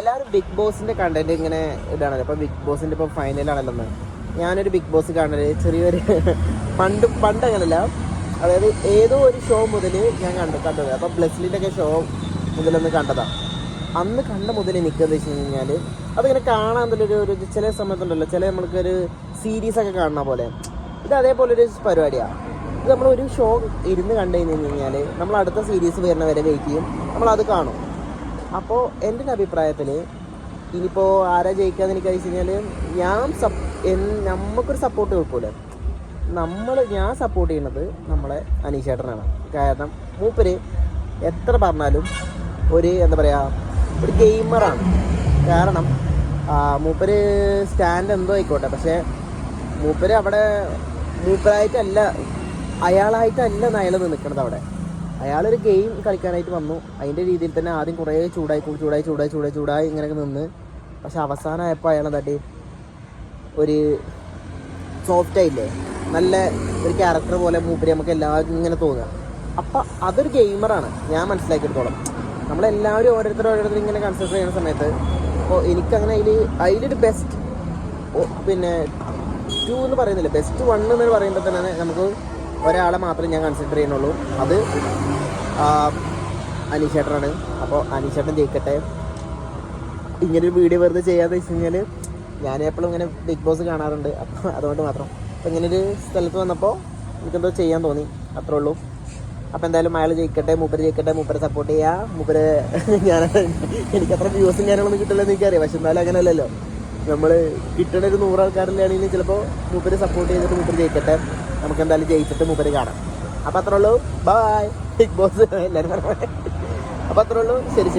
എല്ലാവരും ബിഗ് ബോസിന്റെ കണ്ടന്റ് ഇങ്ങനെ ഇതാണല്ലോ. ഇപ്പൊ ബിഗ് ബോസിന്റെ ഇപ്പൊ ഫൈനലാണല്ലോ. ഞാനൊരു ബിഗ് ബോസ് കാണല് ചെറിയൊരു പണ്ട് അങ്ങനല്ല, അതായത് ഏതോ ഒരു ഷോ മുതൽ ഞാൻ കണ്ടത്. അപ്പോൾ ബ്ലെസ്ലിൻ്റെ ഒക്കെ ഷോ മുതലൊന്ന് കണ്ടതാണ്. അന്ന് കണ്ട മുതൽ എനിക്ക് എന്താ വെച്ച് കഴിഞ്ഞാൽ അതിങ്ങനെ കാണാൻ എന്തെങ്കിലും ഒരു ചില സമയത്തുണ്ടല്ലോ, ചില നമ്മൾക്കൊരു സീരീസൊക്കെ കാണുന്ന പോലെ ഇത് അതേപോലെ ഒരു പരിപാടിയാണ്. ഇത് നമ്മളൊരു ഷോ ഇരുന്ന് കണ്ടു കഴിഞ്ഞാൽ നമ്മൾ അടുത്ത സീരീസ് വരുന്ന വരെ വെയിറ്റ് ചെയ്യും, നമ്മളത് കാണും. അപ്പോൾ എൻ്റെ ഒരു അഭിപ്രായത്തിൽ ഇനിയിപ്പോൾ ആരാ ജയിക്കാന്ന് എനിക്ക് വെച്ച് കഴിഞ്ഞാൽ നമുക്കൊരു സപ്പോർട്ട് കൊടുക്കൂലേ, ഞാൻ സപ്പോർട്ട് ചെയ്യുന്നത് നമ്മളെ അനീഷേട്ടനാണ്. കാരണം മൂപ്പര് എത്ര പറഞ്ഞാലും എന്താ പറയുക, ഒരു ഗെയിമറാണ്. കാരണം മൂപ്പര് സ്റ്റാൻഡ് എന്തോ ആയിക്കോട്ടെ, പക്ഷേ മൂപ്പര് അവിടെ മൂപ്പരായിട്ടല്ല, അയാളായിട്ടല്ല അയാൾ നിൽക്കുന്നത് അവിടെ. അയാളൊരു ഗെയിം കളിക്കാനായിട്ട് വന്നു. അതിൻ്റെ രീതിയിൽ തന്നെ ആദ്യം കുറേ ചൂടായി ഇങ്ങനെയൊക്കെ നിന്ന്, പക്ഷെ അവസാനമായപ്പോൾ അയാൾ എന്താട്ടി ഒരു സോഫ്റ്റായില്ലേ, നല്ല ഒരു ക്യാരക്ടർ പോലെ മൂപ്പര് നമുക്ക് എല്ലാവർക്കും ഇങ്ങനെ തോന്നുക. അപ്പം അതൊരു ഗെയിമറാണ് ഞാൻ മനസ്സിലാക്കിയെടുത്തോളം. നമ്മളെല്ലാവരും ഓരോരുത്തർ ഇങ്ങനെ കൺസിഡർ ചെയ്യുന്ന സമയത്ത് അപ്പോൾ എനിക്കങ്ങനെ അതിലൊരു ബെസ്റ്റ് പിന്നെ 2 എന്ന് പറയുന്നില്ല, ബെസ്റ്റ് 1 എന്ന് പറയുമ്പോൾ തന്നെ നമുക്ക് ഒരാളെ മാത്രമേ ഞാൻ കൺസിഡർ ചെയ്യുന്നുള്ളൂ, അത് അനീഷേട്ടനാണ്. അപ്പോൾ അനീഷേട്ടൻ ജയിക്കട്ടെ. ഇങ്ങനൊരു വീഡിയോ വെറുതെ ചെയ്യാന്ന് വെച്ച് കഴിഞ്ഞാൽ ഞാൻ എപ്പോഴും ഇങ്ങനെ ബിഗ് ബോസ് കാണാറുണ്ട്, അപ്പോൾ അതുകൊണ്ട് മാത്രം. അപ്പോൾ ഇങ്ങനൊരു സ്ഥലത്ത് വന്നപ്പോൾ എനിക്കെന്തോ ചെയ്യാൻ തോന്നി, അത്രേ ഉള്ളൂ. അപ്പോൾ എന്തായാലും അയാൾ ജയിക്കട്ടെ, മൂപ്പരെ സപ്പോർട്ട് ചെയ്യുക. എനിക്കത്ര വ്യൂസും കാര്യങ്ങളൊന്നും കിട്ടില്ലെന്ന് എനിക്കറിയാം, പക്ഷെ എന്നാലും അങ്ങനെയല്ലല്ലോ. നമ്മൾ കിട്ടണ ഒരു 100 ആൾക്കാരിലാണെങ്കിൽ ചിലപ്പോൾ മൂപ്പര് സപ്പോർട്ട് ചെയ്തിട്ട് മൂപ്പര് ജയിക്കട്ടെ. നമുക്ക് എന്തായാലും ജയിച്ചിട്ട് മൂപ്പര് കാണാം. അപ്പോൾ അത്രേ ഉള്ളൂ. ബൈ ബിഗ് ബോസ് എല്ലാവരും. അപ്പോൾ അത്രേ ഉള്ളൂ. ശരി.